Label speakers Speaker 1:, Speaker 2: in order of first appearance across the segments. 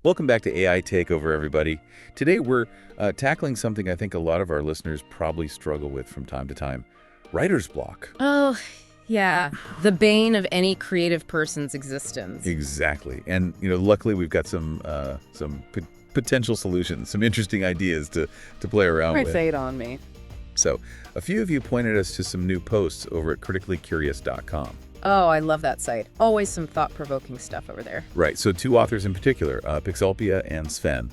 Speaker 1: Welcome back to AI Takeover, everybody. Today we're tackling something I think a lot of our listeners probably struggle with from time to time, writer's block.
Speaker 2: Oh, yeah. The bane of any creative person's existence.
Speaker 1: Exactly. And, luckily we've got some potential solutions, some interesting ideas to play around with.
Speaker 2: Fade on me.
Speaker 1: So, a few of you pointed us to some new posts over at criticallycurious.com.
Speaker 2: Oh, I love that site. Always some thought-provoking stuff over there.
Speaker 1: Right. So two authors in particular, PixelPia and Sven,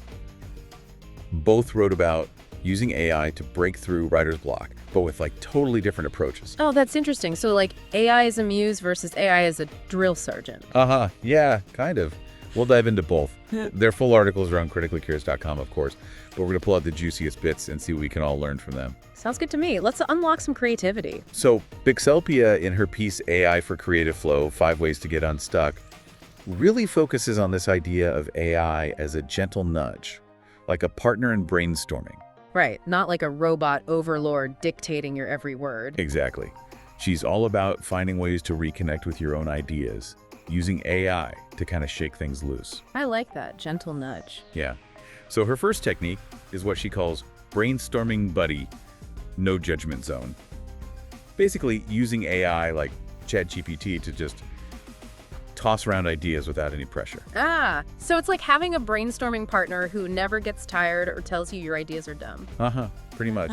Speaker 1: both wrote about using AI to break through writer's block, but with totally different approaches.
Speaker 2: Oh, that's interesting. So AI as a muse versus AI as a drill sergeant.
Speaker 1: Yeah, kind of. We'll dive into both. Their full articles are on criticallycurious.com, of course, but we're going to pull out the juiciest bits and see what we can all learn from them.
Speaker 2: Sounds good to me. Let's unlock some creativity.
Speaker 1: So PixelPia, in her piece AI for Creative Flow, 5 Ways to Get Unstuck, really focuses on this idea of AI as a gentle nudge, like a partner in brainstorming.
Speaker 2: Right, not like a robot overlord dictating your every word.
Speaker 1: Exactly. She's all about finding ways to reconnect with your own ideas, using AI to kind of shake things loose.
Speaker 2: I like that, gentle nudge.
Speaker 1: Yeah. So her first technique is what she calls brainstorming buddy, no judgment zone. Basically using AI like ChatGPT to just toss around ideas without any pressure.
Speaker 2: So it's like having a brainstorming partner who never gets tired or tells you your ideas are dumb.
Speaker 1: Pretty much.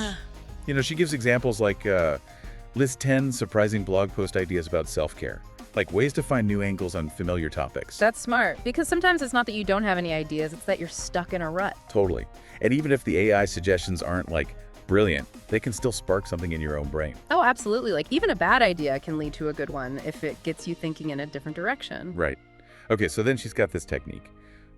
Speaker 1: She gives examples like list 10 surprising blog post ideas about self-care, like ways to find new angles on familiar topics.
Speaker 2: That's smart, because sometimes it's not that you don't have any ideas, it's that you're stuck in a rut.
Speaker 1: Totally. And even if the AI suggestions aren't brilliant, they can still spark something in your own brain.
Speaker 2: Oh, absolutely. Even a bad idea can lead to a good one if it gets you thinking in a different direction.
Speaker 1: Right. Okay, so then she's got this technique.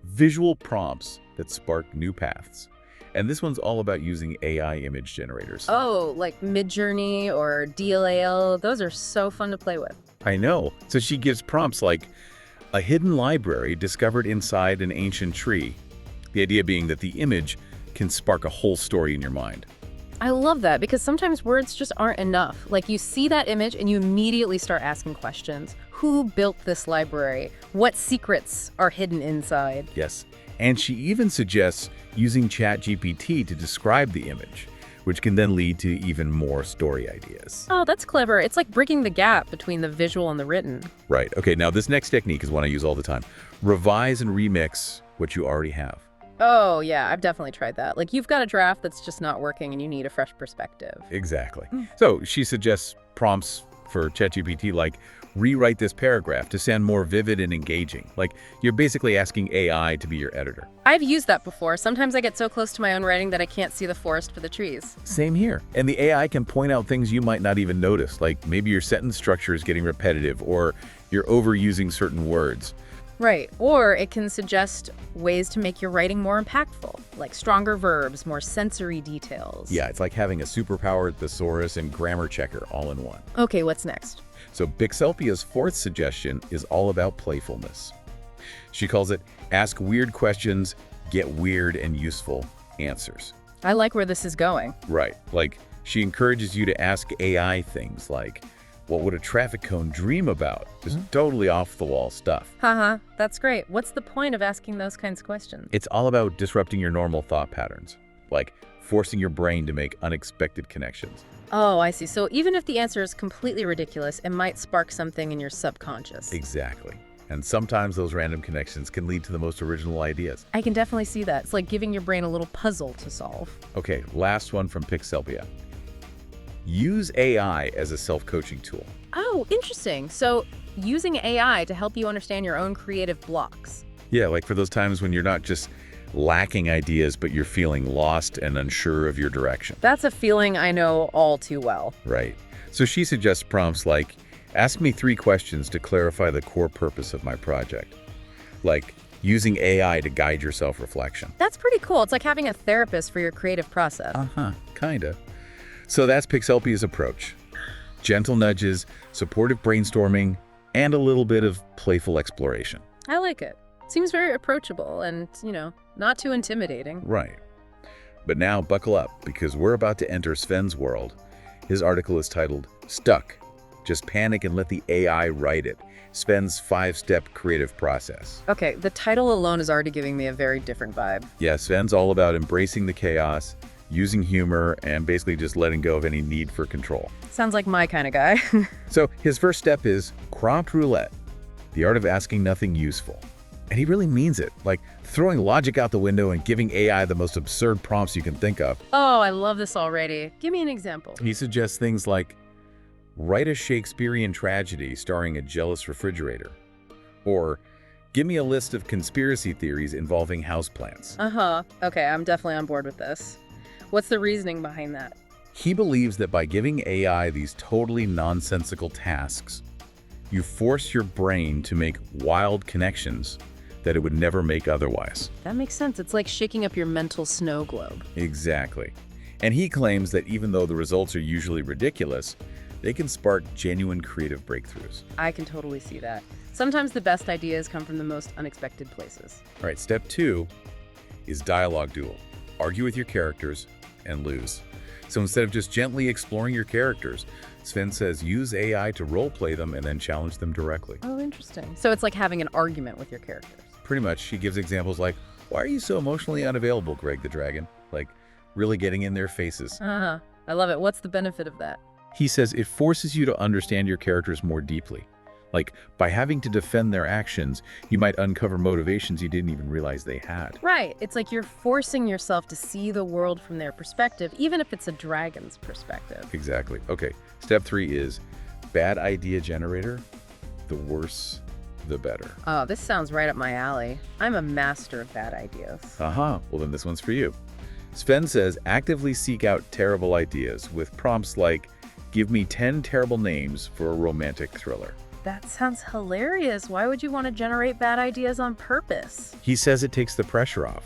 Speaker 1: Visual prompts that spark new paths. And this one's all about using AI image generators.
Speaker 2: Oh, like Midjourney or DLAL. Those are so fun to play with.
Speaker 1: I know. So she gives prompts like a hidden library discovered inside an ancient tree. The idea being that the image can spark a whole story in your mind.
Speaker 2: I love that, because sometimes words just aren't enough. You see that image and you immediately start asking questions. Who built this library? What secrets are hidden inside?
Speaker 1: Yes. And she even suggests using ChatGPT to describe the image, which can then lead to even more story ideas.
Speaker 2: Oh, that's clever. It's like bridging the gap between the visual and the written.
Speaker 1: Right. Okay, now this next technique is one I use all the time. Revise and remix what you already have.
Speaker 2: Oh, yeah, I've definitely tried that. You've got a draft that's just not working and you need a fresh perspective.
Speaker 1: Exactly. So she suggests prompts for ChatGPT like, rewrite this paragraph to sound more vivid and engaging. You're basically asking AI to be your editor.
Speaker 2: I've used that before. Sometimes I get so close to my own writing that I can't see the forest for the trees.
Speaker 1: Same here. And the AI can point out things you might not even notice, like maybe your sentence structure is getting repetitive or you're overusing certain words.
Speaker 2: Right. Or it can suggest ways to make your writing more impactful, like stronger verbs, more sensory details.
Speaker 1: Yeah, it's like having a superpowered thesaurus and grammar checker all in one.
Speaker 2: Okay, what's next?
Speaker 1: So PixelPia's fourth suggestion is all about playfulness. She calls it ask weird questions, get weird and useful answers.
Speaker 2: I like where this is going.
Speaker 1: Right. She encourages you to ask AI things like, what would a traffic cone dream about? Just totally off-the-wall stuff.
Speaker 2: That's great. What's the point of asking those kinds of questions?
Speaker 1: It's all about disrupting your normal thought patterns, like forcing your brain to make unexpected connections.
Speaker 2: Oh, I see. So even if the answer is completely ridiculous, it might spark something in your subconscious.
Speaker 1: Exactly. And sometimes those random connections can lead to the most original ideas.
Speaker 2: I can definitely see that. It's like giving your brain a little puzzle to solve.
Speaker 1: Okay, last one from PixelPia. Use AI as a self-coaching tool.
Speaker 2: Oh, interesting. So using AI to help you understand your own creative blocks.
Speaker 1: Yeah, for those times when you're not just lacking ideas, but you're feeling lost and unsure of your direction.
Speaker 2: That's a feeling I know all too well.
Speaker 1: Right. So she suggests prompts like, ask me 3 questions to clarify the core purpose of my project. Using AI to guide your self-reflection.
Speaker 2: That's pretty cool. It's like having a therapist for your creative process.
Speaker 1: Kinda. So that's PixelPia's approach. Gentle nudges, supportive brainstorming, and a little bit of playful exploration.
Speaker 2: I like it. Seems very approachable and, not too intimidating.
Speaker 1: Right. But now buckle up, because we're about to enter Sven's world. His article is titled, Stuck, Just panic and let the AI write it. Sven's 5-step creative process.
Speaker 2: Okay, the title alone is already giving me a very different vibe.
Speaker 1: Yeah, Sven's all about embracing the chaos, using humor, and basically just letting go of any need for control.
Speaker 2: Sounds like my kind of guy.
Speaker 1: So his first step is prompt roulette, the art of asking nothing useful. And he really means it, like throwing logic out the window and giving AI the most absurd prompts you can think of.
Speaker 2: Oh, I love this already. Give me an example.
Speaker 1: He suggests things like, write a Shakespearean tragedy starring a jealous refrigerator. Or, give me a list of conspiracy theories involving houseplants.
Speaker 2: Uh-huh. Okay, I'm definitely on board with this. What's the reasoning behind that?
Speaker 1: He believes that by giving AI these totally nonsensical tasks, you force your brain to make wild connections that it would never make otherwise.
Speaker 2: That makes sense. It's like shaking up your mental snow globe.
Speaker 1: Exactly. And he claims that even though the results are usually ridiculous, they can spark genuine creative breakthroughs.
Speaker 2: I can totally see that. Sometimes the best ideas come from the most unexpected places.
Speaker 1: All right, step 2 is dialogue duel. Argue with your characters and lose. So instead of just gently exploring your characters, Sven says use AI to role-play them and then challenge them directly.
Speaker 2: Oh, interesting. So it's like having an argument with your characters.
Speaker 1: Pretty much, he gives examples like, why are you so emotionally unavailable, Greg the Dragon? Like, really getting in their faces.
Speaker 2: Uh-huh. I love it. What's the benefit of that?
Speaker 1: He says it forces you to understand your characters more deeply. Like, by having to defend their actions, you might uncover motivations you didn't even realize they had.
Speaker 2: Right. It's like you're forcing yourself to see the world from their perspective, even if it's a dragon's perspective.
Speaker 1: Exactly. Okay, step 3 is bad idea generator. The worse, the better.
Speaker 2: Oh, this sounds right up my alley. I'm a master of bad ideas.
Speaker 1: Well then this one's for you. Sven says actively seek out terrible ideas with prompts like, give me 10 terrible names for a romantic thriller.
Speaker 2: That sounds hilarious. Why would you want to generate bad ideas on purpose?
Speaker 1: He says it takes the pressure off.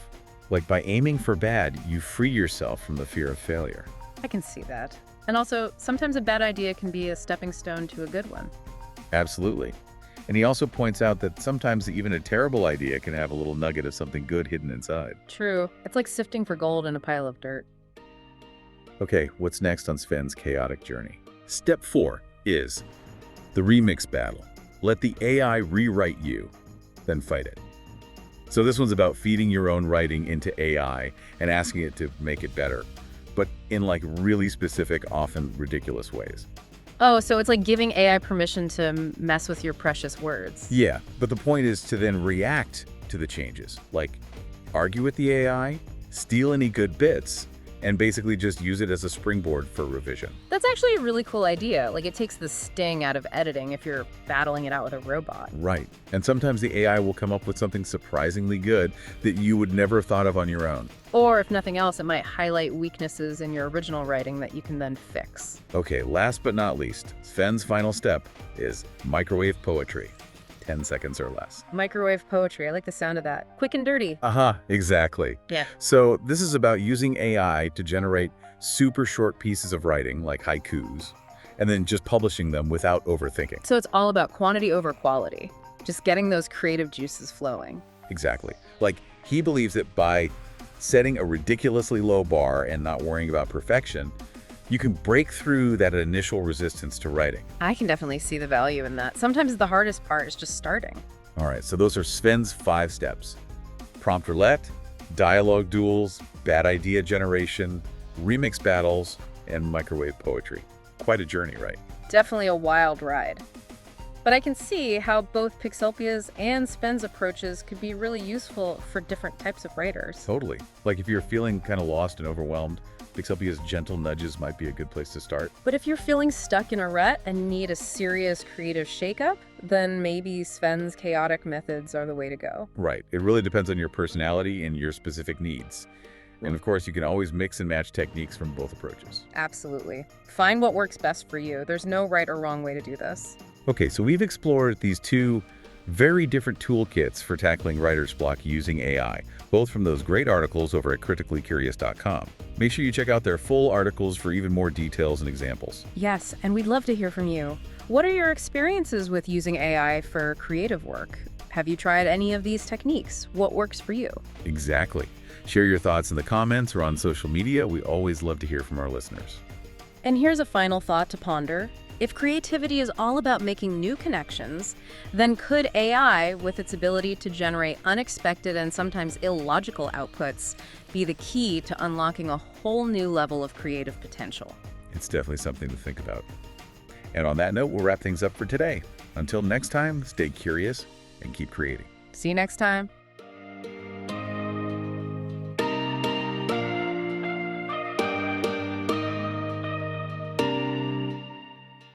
Speaker 1: Like by aiming for bad, you free yourself from the fear of failure.
Speaker 2: I can see that. And also, sometimes a bad idea can be a stepping stone to a good one.
Speaker 1: Absolutely. And he also points out that sometimes even a terrible idea can have a little nugget of something good hidden inside.
Speaker 2: True. It's like sifting for gold in a pile of dirt.
Speaker 1: Okay, what's next on Sven's chaotic journey? Step 4 is the remix battle. Let the AI rewrite you, then fight it. So this one's about feeding your own writing into AI and asking it to make it better, but in like really specific, often ridiculous ways.
Speaker 2: Oh, so it's like giving AI permission to mess with your precious words.
Speaker 1: Yeah, but the point is to then react to the changes, like argue with the AI, steal any good bits, and basically just use it as a springboard for revision.
Speaker 2: That's actually a really cool idea. Like, it takes the sting out of editing if you're battling it out with a robot.
Speaker 1: Right. And sometimes the AI will come up with something surprisingly good that you would never have thought of on your own.
Speaker 2: Or if nothing else, it might highlight weaknesses in your original writing that you can then fix.
Speaker 1: Okay, last but not least, Sven's final step is microwave poetry. 10 seconds or less.
Speaker 2: Microwave poetry. I like the sound of that. Quick and dirty.
Speaker 1: Exactly.
Speaker 2: Yeah.
Speaker 1: So this is about using AI to generate super short pieces of writing, like haikus, and then just publishing them without overthinking.
Speaker 2: So it's all about quantity over quality. Just getting those creative juices flowing.
Speaker 1: Exactly. Like, he believes that by setting a ridiculously low bar and not worrying about perfection, you can break through that initial resistance to writing.
Speaker 2: I can definitely see the value in that. Sometimes the hardest part is just starting.
Speaker 1: All right, so those are Sven's 5 steps. Prompt roulette, dialogue duels, bad idea generation, remix battles, and microwave poetry. Quite a journey, right?
Speaker 2: Definitely a wild ride. But I can see how both PixelPia's and Sven's approaches could be really useful for different types of writers.
Speaker 1: Totally. Like if you're feeling kind of lost and overwhelmed, PixelPia's gentle nudges might be a good place to start.
Speaker 2: But if you're feeling stuck in a rut and need a serious creative shakeup, then maybe Sven's chaotic methods are the way to go.
Speaker 1: Right. It really depends on your personality and your specific needs. And of course, you can always mix and match techniques from both approaches.
Speaker 2: Absolutely. Find what works best for you. There's no right or wrong way to do this.
Speaker 1: Okay, so we've explored these 2 very different toolkits for tackling writer's block using AI, both from those great articles over at criticallycurious.com. Make sure you check out their full articles for even more details and examples.
Speaker 2: Yes, and we'd love to hear from you. What are your experiences with using AI for creative work? Have you tried any of these techniques? What works for you?
Speaker 1: Exactly. Share your thoughts in the comments or on social media. We always love to hear from our listeners.
Speaker 2: And here's a final thought to ponder. If creativity is all about making new connections, then could AI, with its ability to generate unexpected and sometimes illogical outputs, be the key to unlocking a whole new level of creative potential?
Speaker 1: It's definitely something to think about. And on that note, we'll wrap things up for today. Until next time, stay curious and keep creating.
Speaker 2: See you next time.